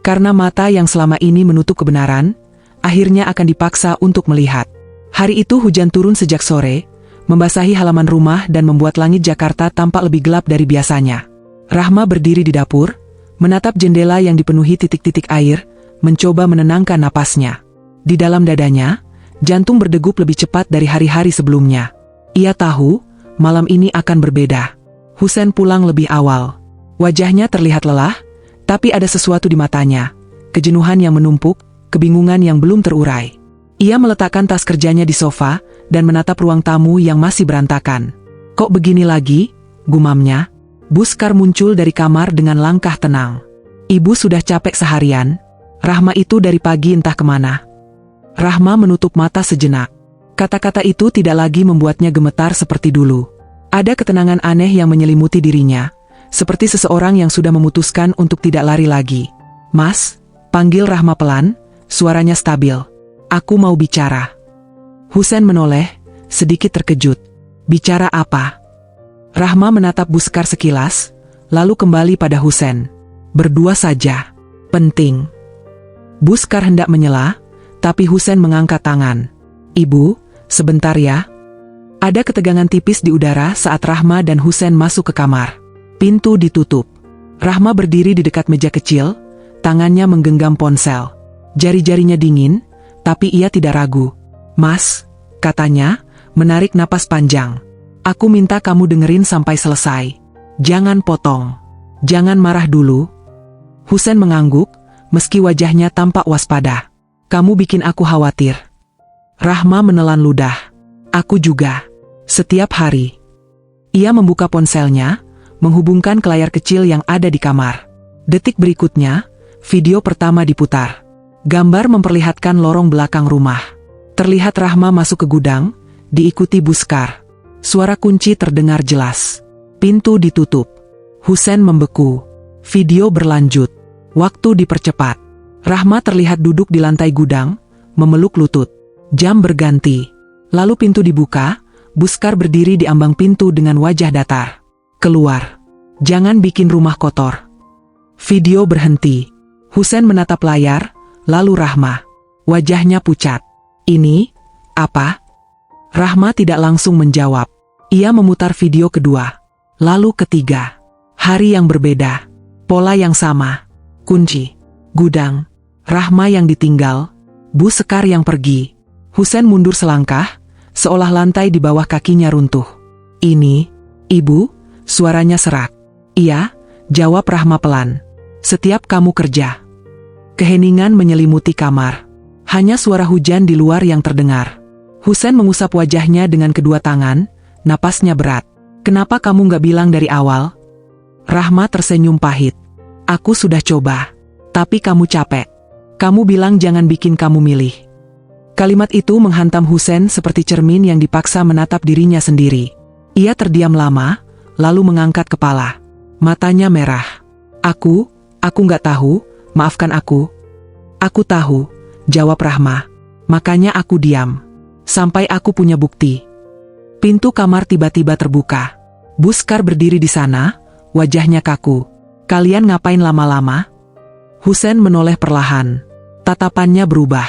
Karena mata yang selama ini menutup kebenaran, akhirnya akan dipaksa untuk melihat. Hari itu hujan turun sejak sore, membasahi halaman rumah dan membuat langit Jakarta tampak lebih gelap dari biasanya. Rahma berdiri di dapur, menatap jendela yang dipenuhi titik-titik air, mencoba menenangkan napasnya. Di dalam dadanya, jantung berdegup lebih cepat dari hari-hari sebelumnya. Ia tahu, malam ini akan berbeda. Husen pulang lebih awal. Wajahnya terlihat lelah, tapi ada sesuatu di matanya. Kejenuhan yang menumpuk, kebingungan yang belum terurai. Ia meletakkan tas kerjanya di sofa, dan menatap ruang tamu yang masih berantakan. "Kok begini lagi?" gumamnya. Buskar muncul dari kamar dengan langkah tenang. "Ibu sudah capek seharian. Rahma itu dari pagi entah kemana." Rahma menutup mata sejenak. Kata-kata itu tidak lagi membuatnya gemetar seperti dulu. Ada ketenangan aneh yang menyelimuti dirinya, seperti seseorang yang sudah memutuskan untuk tidak lari lagi. "Mas," panggil Rahma pelan, suaranya stabil. "Aku mau bicara." Husen menoleh, sedikit terkejut. "Bicara apa?" Rahma menatap Buskar sekilas, lalu kembali pada Husen. "Berdua saja. Penting." Buskar hendak menyela, tapi Husen mengangkat tangan. "Ibu, sebentar ya." Ada ketegangan tipis di udara saat Rahma dan Husen masuk ke kamar. Pintu ditutup. Rahma berdiri di dekat meja kecil, tangannya menggenggam ponsel. Jari-jarinya dingin, tapi ia tidak ragu. "Mas," katanya, menarik napas panjang. "Aku minta kamu dengerin sampai selesai. Jangan potong. Jangan marah dulu." Husen mengangguk, meski wajahnya tampak waspada. "Kamu bikin aku khawatir." Rahma menelan ludah. "Aku juga. Setiap hari." Ia membuka ponselnya, menghubungkan ke layar kecil yang ada di kamar. Detik berikutnya, video pertama diputar. Gambar memperlihatkan lorong belakang rumah. Terlihat Rahma masuk ke gudang, diikuti Buskar. Suara kunci terdengar jelas. Pintu ditutup. Husen membeku. Video berlanjut. Waktu dipercepat. Rahma terlihat duduk di lantai gudang, memeluk lutut. Jam berganti. Lalu pintu dibuka, Buskar berdiri di ambang pintu dengan wajah datar. "Keluar. Jangan bikin rumah kotor." Video berhenti. Husen menatap layar, lalu Rahma. Wajahnya pucat. "Ini, apa?" Rahma tidak langsung menjawab. Ia memutar video kedua. Lalu ketiga. Hari yang berbeda. Pola yang sama. Kunci. Gudang. Rahma yang ditinggal. Bu Sekar yang pergi. Husen mundur selangkah, seolah lantai di bawah kakinya runtuh. Ini, Ibu, suaranya serak. Iya, jawab Rahma pelan. Setiap kamu kerja. Keheningan menyelimuti kamar. Hanya suara hujan di luar yang terdengar. Husen mengusap wajahnya dengan kedua tangan, napasnya berat. Kenapa kamu gak bilang dari awal? Rahma tersenyum pahit. Aku sudah coba. Tapi kamu capek. Kamu bilang jangan bikin kamu milih. Kalimat itu menghantam Husen seperti cermin yang dipaksa menatap dirinya sendiri. Ia terdiam lama, lalu mengangkat kepala. Matanya merah. Aku gak tahu, maafkan aku. Aku tahu, jawab Rahma. Makanya aku diam. Sampai aku punya bukti. Pintu kamar tiba-tiba terbuka. Bu Sekar berdiri di sana, wajahnya kaku. Kalian ngapain lama-lama? Husen menoleh perlahan. Tatapannya berubah.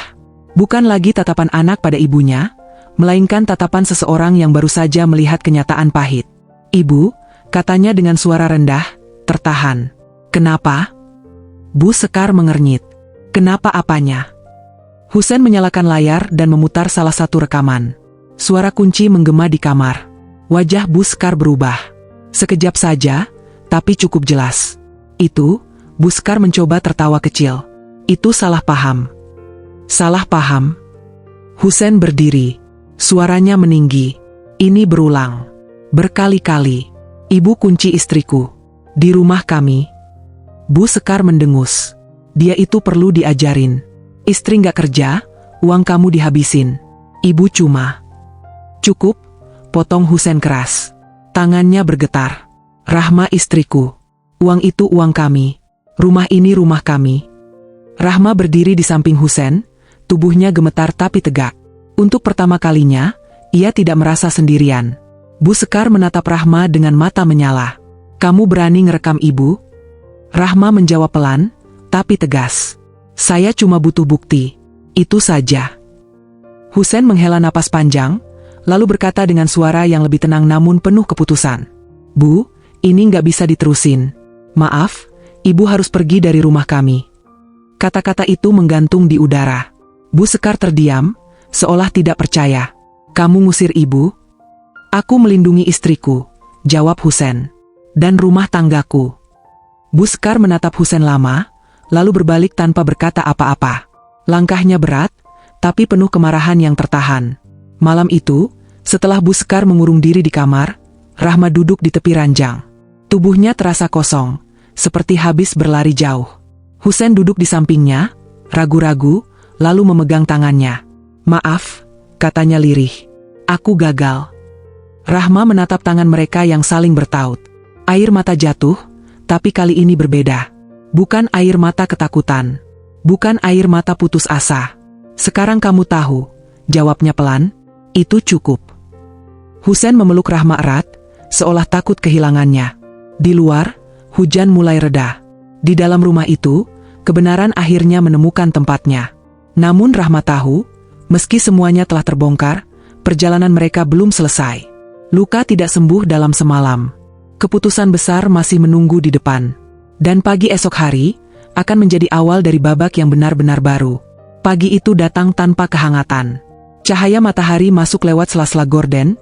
Bukan lagi tatapan anak pada ibunya, melainkan tatapan seseorang yang baru saja melihat kenyataan pahit. Ibu, katanya dengan suara rendah, tertahan. Kenapa? Bu Sekar mengernyit. Kenapa apanya? Husen menyalakan layar dan memutar salah satu rekaman. Suara kunci menggema di kamar. Wajah Bu Sekar berubah. Sekejap saja, tapi cukup jelas. Itu, Bu Sekar mencoba tertawa kecil. Itu salah paham. Salah paham. Husen berdiri. Suaranya meninggi. Ini berulang. Berkali-kali. Ibu kunci istriku. Di rumah kami. Bu Sekar mendengus. Dia itu perlu diajarin. Istri gak kerja, uang kamu dihabisin. Ibu cuma. Cukup, potong Husen keras. Tangannya bergetar. Rahma istriku. Uang itu uang kami. Rumah ini rumah kami. Rahma berdiri di samping Husen. Tubuhnya gemetar tapi tegak. Untuk pertama kalinya, ia tidak merasa sendirian. Bu Sekar menatap Rahma dengan mata menyala. Kamu berani ngerekam ibu? Rahma menjawab pelan, tapi tegas. Saya cuma butuh bukti. Itu saja. Husen menghela napas panjang, lalu berkata dengan suara yang lebih tenang namun penuh keputusan. Bu, ini nggak bisa diterusin. Maaf, ibu harus pergi dari rumah kami. Kata-kata itu menggantung di udara. Bu Sekar terdiam, seolah tidak percaya. Kamu ngusir ibu? Aku melindungi istriku, jawab Husen. Dan rumah tanggaku. Bu Sekar menatap Husen lama, lalu berbalik tanpa berkata apa-apa. Langkahnya berat, tapi penuh kemarahan yang tertahan. Malam itu, setelah Bu Sekar mengurung diri di kamar, Rahma duduk di tepi ranjang. Tubuhnya terasa kosong, seperti habis berlari jauh. Husen duduk di sampingnya, ragu-ragu, lalu memegang tangannya. Maaf, katanya lirih. Aku gagal. Rahma menatap tangan mereka yang saling bertaut. Air mata jatuh, tapi kali ini berbeda. Bukan air mata ketakutan. Bukan air mata putus asa. Sekarang kamu tahu, jawabnya pelan. Itu cukup. Husen memeluk Rahma erat, seolah takut kehilangannya. Di luar, hujan mulai reda. Di dalam rumah itu, kebenaran akhirnya menemukan tempatnya. Namun Rahma tahu, meski semuanya telah terbongkar, perjalanan mereka belum selesai. Luka tidak sembuh dalam semalam. Keputusan besar masih menunggu di depan. Dan pagi esok hari, akan menjadi awal dari babak yang benar-benar baru. Pagi itu datang tanpa kehangatan. Cahaya matahari masuk lewat sela-sela gorden,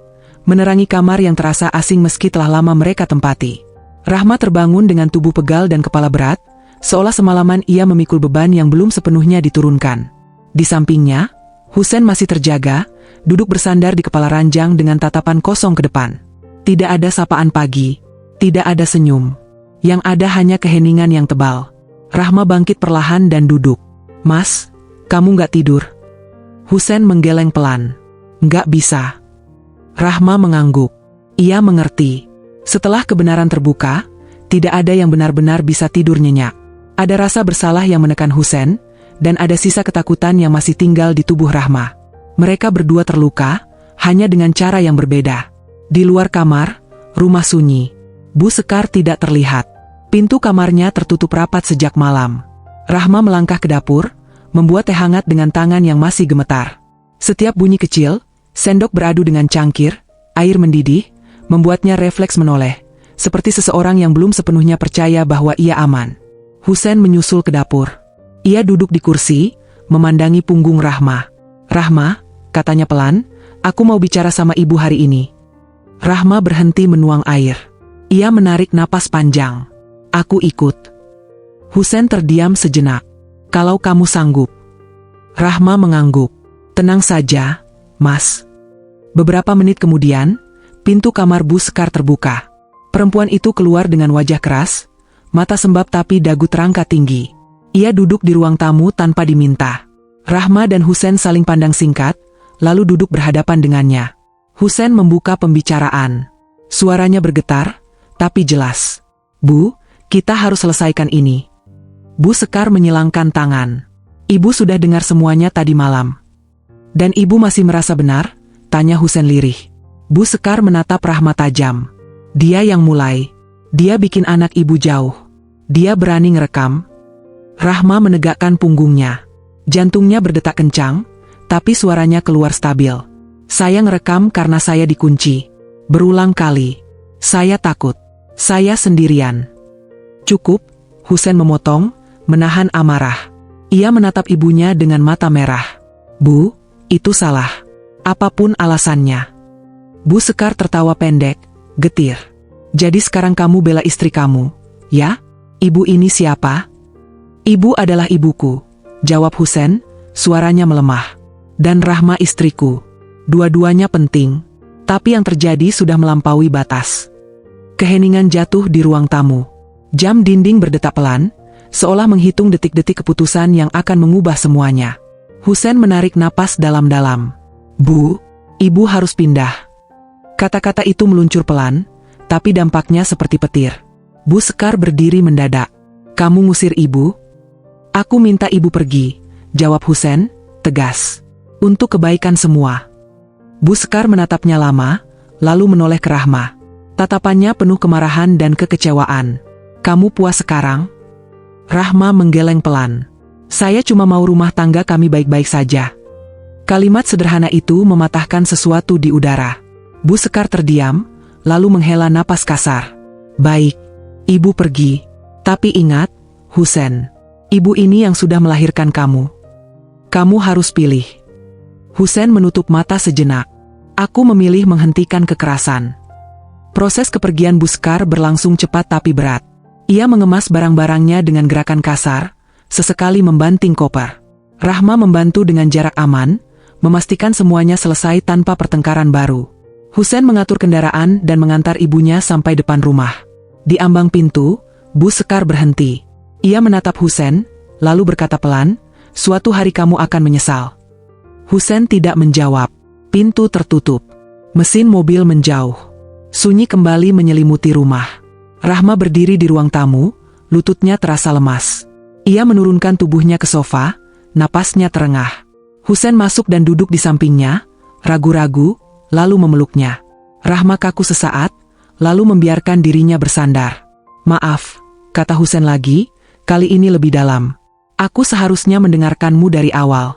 menerangi kamar yang terasa asing meski telah lama mereka tempati. Rahma terbangun dengan tubuh pegal dan kepala berat, seolah semalaman ia memikul beban yang belum sepenuhnya diturunkan. Di sampingnya, Husen masih terjaga, duduk bersandar di kepala ranjang dengan tatapan kosong ke depan. Tidak ada sapaan pagi, tidak ada senyum. Yang ada hanya keheningan yang tebal. Rahma bangkit perlahan dan duduk. Mas, kamu gak tidur? Husen menggeleng pelan. Gak bisa. Rahma mengangguk. Ia mengerti. Setelah kebenaran terbuka, tidak ada yang benar-benar bisa tidur nyenyak. Ada rasa bersalah yang menekan Husen, dan ada sisa ketakutan yang masih tinggal di tubuh Rahma. Mereka berdua terluka, hanya dengan cara yang berbeda. Di luar kamar, rumah sunyi. Bu Sekar tidak terlihat. Pintu kamarnya tertutup rapat sejak malam. Rahma melangkah ke dapur, membuat teh hangat dengan tangan yang masih gemetar. Setiap bunyi kecil, Sendok beradu dengan cangkir, air mendidih, membuatnya refleks menoleh, seperti seseorang yang belum sepenuhnya percaya bahwa ia aman. Husen menyusul ke dapur. Ia duduk di kursi, memandangi punggung Rahma. "Rahma," katanya pelan, "aku mau bicara sama ibu hari ini." Rahma berhenti menuang air. Ia menarik napas panjang. "Aku ikut." Husen terdiam sejenak. "Kalau kamu sanggup." Rahma mengangguk. "Tenang saja, Mas." Beberapa menit kemudian, pintu kamar Bu Sekar terbuka. Perempuan itu keluar dengan wajah keras, mata sembab tapi dagu terangkat tinggi. Ia duduk di ruang tamu tanpa diminta. Rahma dan Husen saling pandang singkat, lalu duduk berhadapan dengannya. Husen membuka pembicaraan. Suaranya bergetar, tapi jelas. "Bu, kita harus selesaikan ini." Bu Sekar menyilangkan tangan. "Ibu sudah dengar semuanya tadi malam." "Dan ibu masih merasa benar?" tanya Husen lirih. Bu Sekar menatap Rahma tajam. "Dia yang mulai. Dia bikin anak ibu jauh. Dia berani ngerekam." Rahma menegakkan punggungnya. Jantungnya berdetak kencang, tapi suaranya keluar stabil. "Saya ngerekam karena saya dikunci. Berulang kali. Saya takut. Saya sendirian." "Cukup," Husen memotong, menahan amarah. Ia menatap ibunya dengan mata merah. "Bu, itu salah. Apapun alasannya." Bu Sekar tertawa pendek, getir. "Jadi sekarang kamu bela istri kamu, ya? Ibu ini siapa?" "Ibu adalah ibuku," jawab Husen, suaranya melemah. "Dan Rahma istriku. Dua-duanya penting. Tapi yang terjadi sudah melampaui batas." Keheningan jatuh di ruang tamu. Jam dinding berdetak pelan, seolah menghitung detik-detik keputusan yang akan mengubah semuanya. Husen menarik napas dalam-dalam. "Bu, ibu harus pindah." Kata-kata itu meluncur pelan, tapi dampaknya seperti petir. Bu Sekar berdiri mendadak. "Kamu ngusir ibu?" "Aku minta ibu pergi," jawab Husen, tegas. "Untuk kebaikan semua." Bu Sekar menatapnya lama, lalu menoleh ke Rahma. Tatapannya penuh kemarahan dan kekecewaan. "Kamu puas sekarang?" Rahma menggeleng pelan. "Saya cuma mau rumah tangga kami baik-baik saja." Kalimat sederhana itu mematahkan sesuatu di udara. Bu Sekar terdiam, lalu menghela napas kasar. "Baik, ibu pergi. Tapi ingat, Husen, ibu ini yang sudah melahirkan kamu. Kamu harus pilih." Husen menutup mata sejenak. "Aku memilih menghentikan kekerasan." Proses kepergian Bu Sekar berlangsung cepat tapi berat. Ia mengemas barang-barangnya dengan gerakan kasar, sesekali membanting koper. Rahma membantu dengan jarak aman, memastikan semuanya selesai tanpa pertengkaran baru. Husen mengatur kendaraan dan mengantar ibunya sampai depan rumah. Di ambang pintu, Bu Sekar berhenti. Ia menatap Husen, lalu berkata pelan, "Suatu hari kamu akan menyesal." Husen tidak menjawab. Pintu tertutup. Mesin mobil menjauh. Sunyi kembali menyelimuti rumah. Rahma berdiri di ruang tamu, lututnya terasa lemas. Ia menurunkan tubuhnya ke sofa, napasnya terengah. Husen masuk dan duduk di sampingnya, ragu-ragu, lalu memeluknya. Rahma kaku sesaat, lalu membiarkan dirinya bersandar. "Maaf," kata Husen lagi, "kali ini lebih dalam. Aku seharusnya mendengarkanmu dari awal."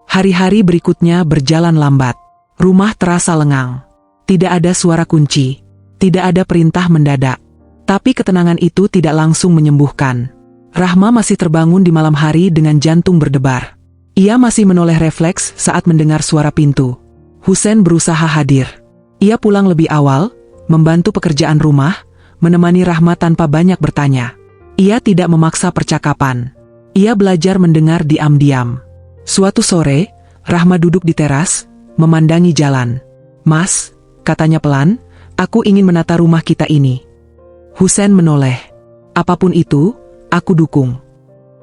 Hari-hari berikutnya berjalan lambat. Rumah terasa lengang. Tidak ada suara kunci. Tidak ada perintah mendadak. Tapi ketenangan itu tidak langsung menyembuhkan. Rahma masih terbangun di malam hari dengan jantung berdebar. Ia masih menoleh refleks saat mendengar suara pintu. Husen berusaha hadir. Ia pulang lebih awal, membantu pekerjaan rumah, menemani Rahma tanpa banyak bertanya. Ia tidak memaksa percakapan. Ia belajar mendengar diam-diam. Suatu sore, Rahma duduk di teras, memandangi jalan. "Mas," katanya pelan, "aku ingin menata rumah kita ini." Husen menoleh. "Apapun itu, aku dukung."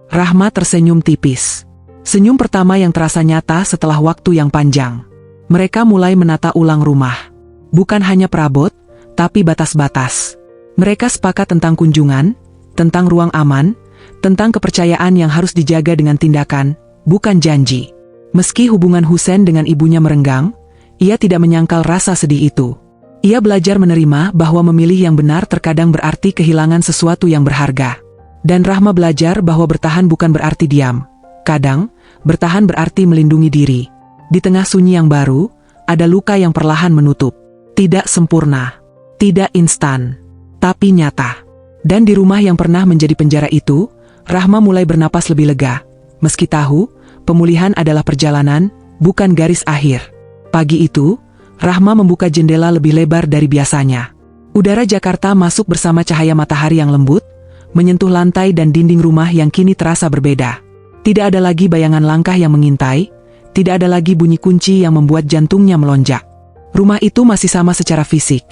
Rahma tersenyum tipis. Senyum pertama yang terasa nyata setelah waktu yang panjang. Mereka mulai menata ulang rumah. Bukan hanya perabot, tapi batas-batas. Mereka sepakat tentang kunjungan, tentang ruang aman, tentang kepercayaan yang harus dijaga dengan tindakan, bukan janji. Meski hubungan Husen dengan ibunya merenggang, ia tidak menyangkal rasa sedih itu. Ia belajar menerima bahwa memilih yang benar terkadang berarti kehilangan sesuatu yang berharga. Dan Rahma belajar bahwa bertahan bukan berarti diam. Kadang, bertahan berarti melindungi diri. Di tengah sunyi yang baru, ada luka yang perlahan menutup. Tidak sempurna, tidak instan, tapi nyata. Dan di rumah yang pernah menjadi penjara itu, Rahma mulai bernapas lebih lega. Meski tahu, pemulihan adalah perjalanan, bukan garis akhir. Pagi itu, Rahma membuka jendela lebih lebar dari biasanya. Udara Jakarta masuk bersama cahaya matahari yang lembut, menyentuh lantai dan dinding rumah yang kini terasa berbeda. Tidak ada lagi bayangan langkah yang mengintai, tidak ada lagi bunyi kunci yang membuat jantungnya melonjak. Rumah itu masih sama secara fisik,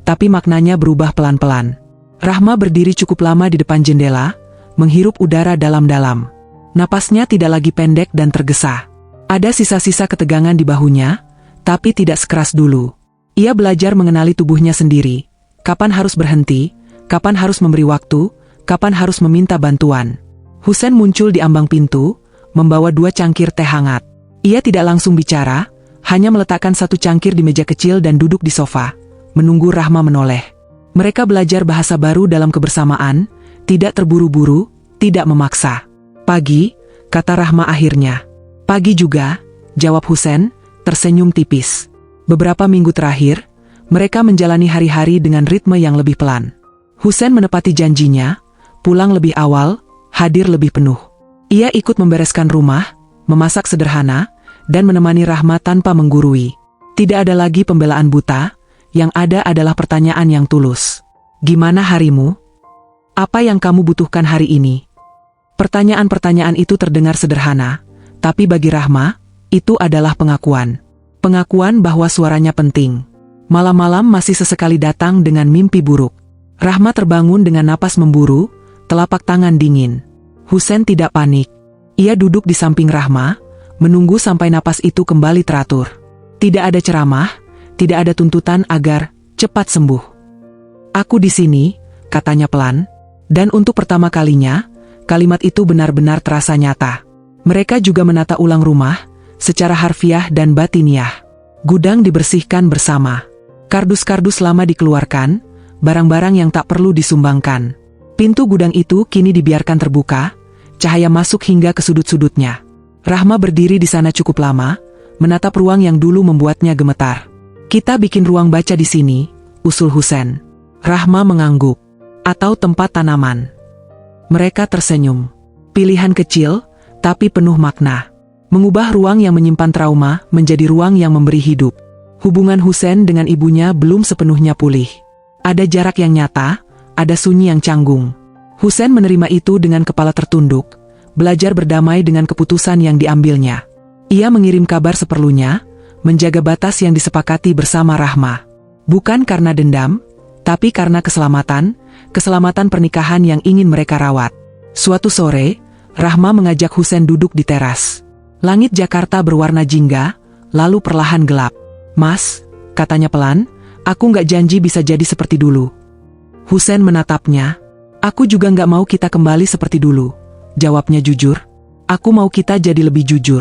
tapi maknanya berubah pelan-pelan. Rahma berdiri cukup lama di depan jendela, menghirup udara dalam-dalam. Napasnya tidak lagi pendek dan tergesa. Ada sisa-sisa ketegangan di bahunya, tapi tidak sekeras dulu. Ia belajar mengenali tubuhnya sendiri. Kapan harus berhenti, kapan harus memberi waktu, kapan harus meminta bantuan. Husen muncul di ambang pintu, membawa 2 cangkir teh hangat. Ia tidak langsung bicara, hanya meletakkan 1 cangkir di meja kecil dan duduk di sofa, menunggu Rahma menoleh. Mereka belajar bahasa baru dalam kebersamaan, tidak terburu-buru, tidak memaksa. Pagi, kata Rahma akhirnya. Pagi juga, jawab Husen, tersenyum tipis. Beberapa minggu terakhir, mereka menjalani hari-hari dengan ritme yang lebih pelan. Husen menepati janjinya, pulang lebih awal, hadir lebih penuh. Ia ikut membereskan rumah, memasak sederhana, dan menemani Rahma tanpa menggurui. Tidak ada lagi pembelaan buta, yang ada adalah pertanyaan yang tulus. Gimana harimu? Apa yang kamu butuhkan hari ini? Pertanyaan-pertanyaan itu terdengar sederhana, tapi bagi Rahma, itu adalah pengakuan. Pengakuan bahwa suaranya penting. Malam-malam masih sesekali datang dengan mimpi buruk. Rahma terbangun dengan napas memburu, telapak tangan dingin. Husen tidak panik. Ia duduk di samping Rahma, menunggu sampai napas itu kembali teratur. Tidak ada ceramah, tidak ada tuntutan agar cepat sembuh. Aku di sini, katanya pelan, dan untuk pertama kalinya, kalimat itu benar-benar terasa nyata. Mereka juga menata ulang rumah, secara harfiah dan batiniah. Gudang dibersihkan bersama. Kardus-kardus lama dikeluarkan, barang-barang yang tak perlu disumbangkan. Pintu gudang itu kini dibiarkan terbuka, cahaya masuk hingga ke sudut-sudutnya. Rahma berdiri di sana cukup lama, menatap ruang yang dulu membuatnya gemetar. Kita bikin ruang baca di sini, usul Husen. Rahma mengangguk. Atau tempat tanaman. Mereka tersenyum. Pilihan kecil, tapi penuh makna. Mengubah ruang yang menyimpan trauma menjadi ruang yang memberi hidup. Hubungan Husen dengan ibunya belum sepenuhnya pulih. Ada jarak yang nyata, ada sunyi yang canggung. Husen menerima itu dengan kepala tertunduk, belajar berdamai dengan keputusan yang diambilnya. Ia mengirim kabar seperlunya, menjaga batas yang disepakati bersama Rahma. Bukan karena dendam, tapi karena keselamatan pernikahan yang ingin mereka rawat. Suatu sore, Rahma mengajak Husen duduk di teras. Langit Jakarta berwarna jingga, lalu perlahan gelap. Mas, katanya pelan, aku nggak janji bisa jadi seperti dulu. Husen menatapnya. Aku juga nggak mau kita kembali seperti dulu. Jawabnya jujur. Aku mau kita jadi lebih jujur.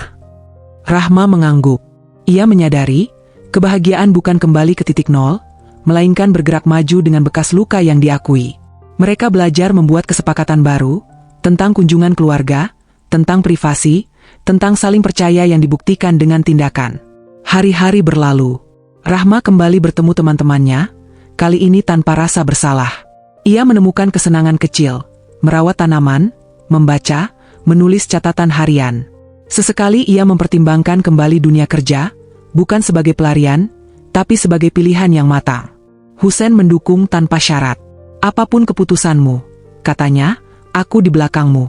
Rahma mengangguk. Ia menyadari, kebahagiaan bukan kembali ke titik nol, melainkan bergerak maju dengan bekas luka yang diakui. Mereka belajar membuat kesepakatan baru, tentang kunjungan keluarga, tentang privasi, tentang saling percaya yang dibuktikan dengan tindakan. Hari-hari berlalu. Rahma kembali bertemu teman-temannya, kali ini tanpa rasa bersalah. Ia menemukan kesenangan kecil, merawat tanaman, membaca, menulis catatan harian. Sesekali ia mempertimbangkan kembali dunia kerja, bukan sebagai pelarian, tapi sebagai pilihan yang matang. Husen mendukung tanpa syarat. Apapun keputusanmu, katanya, aku di belakangmu.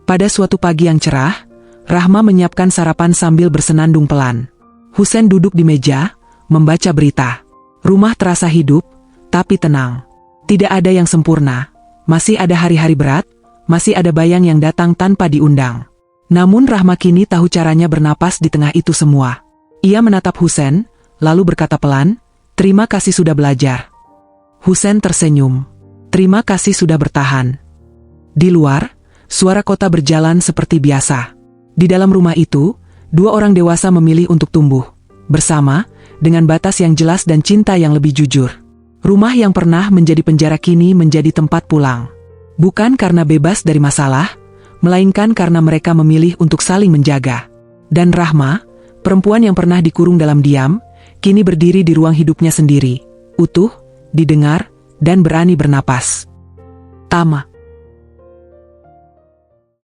Pada suatu pagi yang cerah, Rahma menyiapkan sarapan sambil bersenandung pelan. Husen duduk di meja, membaca berita. Rumah terasa hidup, tapi tenang. Tidak ada yang sempurna, masih ada hari-hari berat, masih ada bayang yang datang tanpa diundang. Namun Rahma kini tahu caranya bernapas di tengah itu semua. Ia menatap Husen, lalu berkata pelan, terima kasih sudah belajar. Husen tersenyum. Terima kasih sudah bertahan. Di luar, suara kota berjalan seperti biasa. Di dalam rumah itu, 2 orang dewasa memilih untuk tumbuh bersama, dengan batas yang jelas dan cinta yang lebih jujur. Rumah yang pernah menjadi penjara kini menjadi tempat pulang. Bukan karena bebas dari masalah, melainkan karena mereka memilih untuk saling menjaga. Dan Rahma, perempuan yang pernah dikurung dalam diam, kini berdiri di ruang hidupnya sendiri, utuh, didengar, dan berani bernapas. Tama.